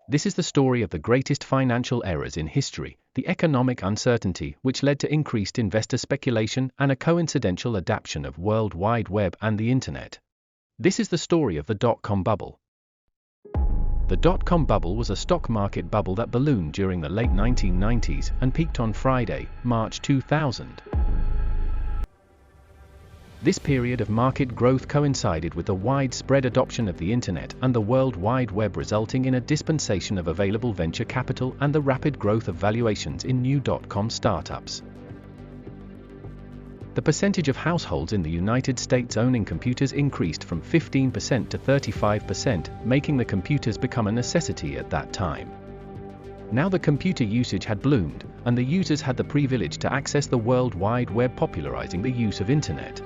This is the story of the greatest financial errors in history, the economic uncertainty which led to increased investor speculation and a coincidental adaptation of World Wide Web and the Internet. This is the story of the dot-com bubble. The dot-com bubble was a stock market bubble that ballooned during the late 1990s and peaked on Friday, March 2000. This period of market growth coincided with the widespread adoption of the Internet and the World Wide Web, resulting in a dispensation of available venture capital and the rapid growth of valuations in new dot-com startups. The percentage of households in the United States owning computers increased from 15% to 35%, making the computers become a necessity at that time. Now the computer usage had bloomed, and the users had the privilege to access the World Wide Web, popularizing the use of Internet.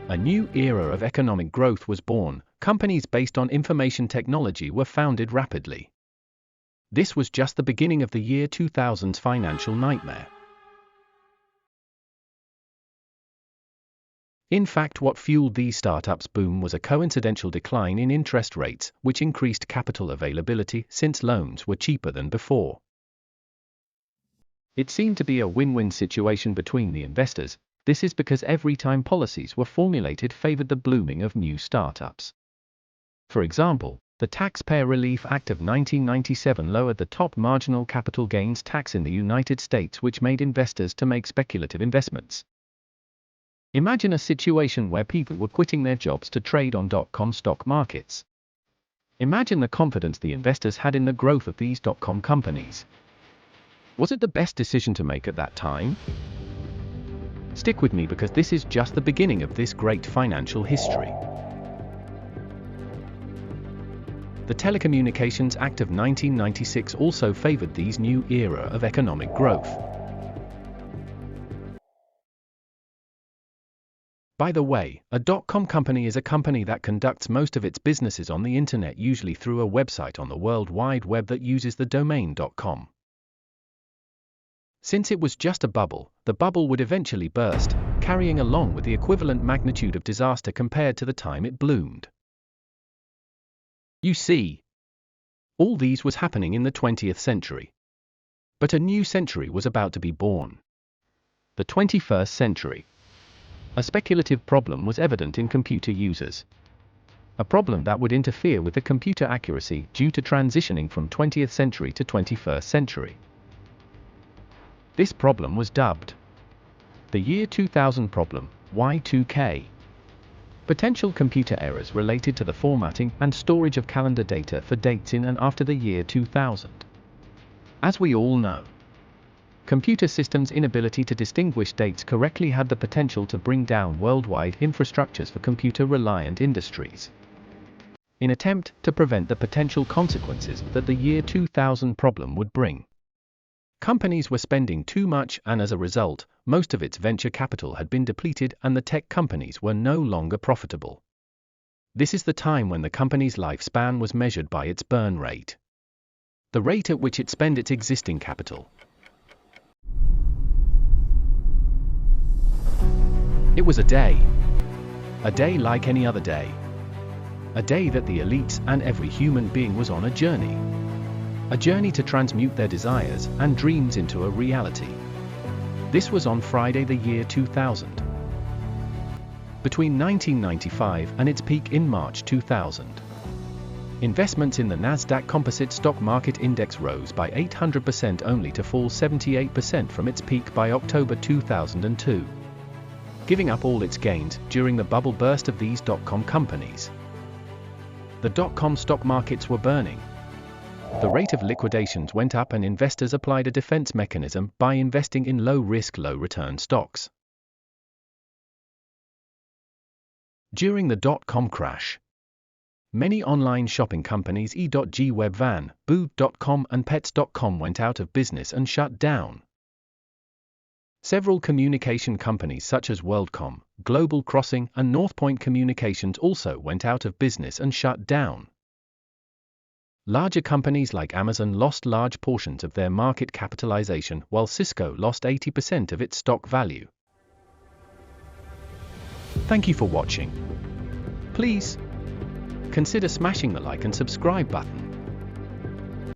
A new era of economic growth was born. Companies based on information technology were founded rapidly. This was just the beginning of the year 2000's financial nightmare. In fact, what fueled these startups' boom was a coincidental decline in interest rates, which increased capital availability since loans were cheaper than before. It seemed to be a win-win situation between the investors. This is because every time policies were formulated favored the blooming of new startups. For example, the Taxpayer Relief Act of 1997 lowered the top marginal capital gains tax in the United States, which made investors to make speculative investments. Imagine a situation where people were quitting their jobs to trade on dot-com stock markets. Imagine the confidence the investors had in the growth of these dot-com companies. Was it the best decision to make at that time? Stick with me, because this is just the beginning of this great financial history. The Telecommunications Act of 1996 also favored these new era of economic growth. By the way, a dot-com company is a company that conducts most of its businesses on the Internet, usually through a website on the World Wide Web that uses the domain .com. Since it was just a bubble, the bubble would eventually burst, carrying along with the equivalent magnitude of disaster compared to the time it bloomed. You see, all these was happening in the 20th century. But a new century was about to be born. The 21st century. A speculative problem was evident in computer users. A problem that would interfere with the computer accuracy due to transitioning from 20th century to 21st century. This problem was dubbed the year 2000 problem, Y2K. Potential computer errors related to the formatting and storage of calendar data for dates in and after the year 2000. As we all know, computer systems' inability to distinguish dates correctly had the potential to bring down worldwide infrastructures for computer-reliant industries. In an attempt to prevent the potential consequences that the year 2000 problem would bring, companies were spending too much, and as a result, most of its venture capital had been depleted and the tech companies were no longer profitable. This is the time when the company's lifespan was measured by its burn rate, the rate at which it spent its existing capital. It was a day like any other day. A day that the elites and every human being was on a journey to transmute their desires and dreams into a reality. This was on Friday, the year 2000. Between 1995 and its peak in March 2000, investments in the Nasdaq Composite Stock Market Index rose by 800% only to fall 78% from its peak by October 2002, giving up all its gains during the bubble burst of these dot-com companies. The dot-com stock markets were burning. The rate of liquidations went up and investors applied a defense mechanism by investing in low-risk, low-return stocks. During the dot-com crash, many online shopping companies e.g. Webvan, Boo.com and Pets.com went out of business and shut down. Several communication companies such as WorldCom, Global Crossing and Northpoint Communications also went out of business and shut down. Larger companies like Amazon lost large portions of their market capitalization, while Cisco lost 80% of its stock value. Thank you for watching. Please consider smashing the like and subscribe button.